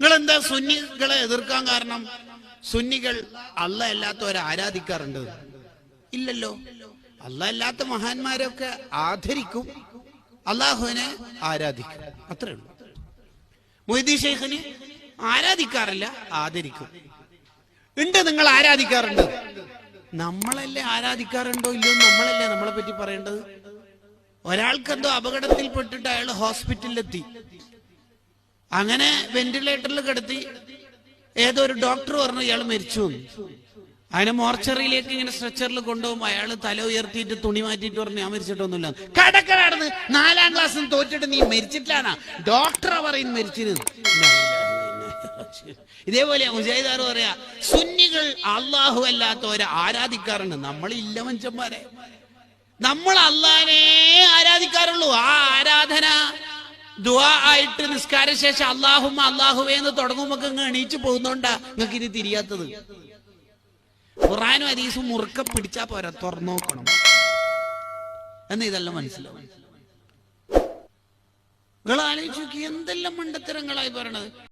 നിങ്ങൾ എന്താ സുന്നികളെ എതിർക്കാൻ കാരണം? സുന്നികൾ അല്ല അല്ലാത്തവരെ ആരാധിക്കാറുണ്ട്? ഇല്ലല്ലോ. അല്ല അല്ലാത്ത മഹാന്മാരൊക്കെ ആദരിക്കും, അള്ളാഹുവിനെ ആരാധിക്കും, അത്രേ ഉള്ളൂ. മൊയ്തീൻ ശൈഖിനെ ആരാധിക്കാറില്ല, ആദരിക്കും. ഉണ്ട്, നിങ്ങൾ ആരാധിക്കാറുണ്ട്. നമ്മളല്ലേ ആരാധിക്കാറുണ്ടോ ഇല്ലയോ? നമ്മളല്ലേ നമ്മളെ പറ്റി പറയേണ്ടത്. ഒരാൾക്ക് എന്തോ അപകടത്തിൽപ്പെട്ടിട്ട് അയാൾ ഹോസ്പിറ്റലിലെത്തി, അങ്ങനെ വെന്റിലേറ്ററിൽ കിടത്തി. ഏതോ ഒരു ഡോക്ടർ പറഞ്ഞു ഇയാൾ മരിച്ചു. അതിനെ മോർച്ചറിയിലേക്ക് ഇങ്ങനെ സ്ട്രെച്ചറിൽ കൊണ്ടുപോകുമ്പോൾ അയാൾ തല ഉയർത്തിയിട്ട് തുണി മാറ്റിയിട്ട് പറഞ്ഞു ഞാൻ മരിച്ചിട്ടൊന്നുമില്ല. കടക്കടന്ന് 4ാം ക്ലാസ്സിൽ തോറ്റിട്ട് നീ മരിച്ചിട്ടില്ലാന്നാ ഡോക്ടറെ പറയുന്നു മരിച്ചിരുന്നു. ഇതേപോലെ മുജാഹിദാർ പറയാ സുന്നികൾ അള്ളാഹു അല്ലാത്തവരെ ആരാധിക്കാറുണ്ട്. നമ്മളില്ല മനുഷ്യന്മാരെ, നമ്മൾ അള്ളാഹിനെ ആരാധിക്കാറുള്ളൂ. ആ ആരാധന ദുആ ആയിട്ട് നിസ്കാര ശേഷം അല്ലാഹുമ്മ അല്ലാഹുവേ എന്ന് തുടങ്ങുമ്പോൾ അങ്ങ് എണീച്ചു പോകുന്നോണ്ടാ നിങ്ങൾക്ക് ഇത് തിരിയാത്തത്. ഖുർആനും ഹദീസും മുറുക്കെ പിടിച്ചാ പോരാ, തുറന്നു നോക്കണം എന്ന് ഇതെല്ലാം മനസ്സിലാവും. നിങ്ങൾ ആലോചിച്ച് നോക്കി എന്തെല്ലാം മണ്ടത്തരങ്ങളായി പറയണത്.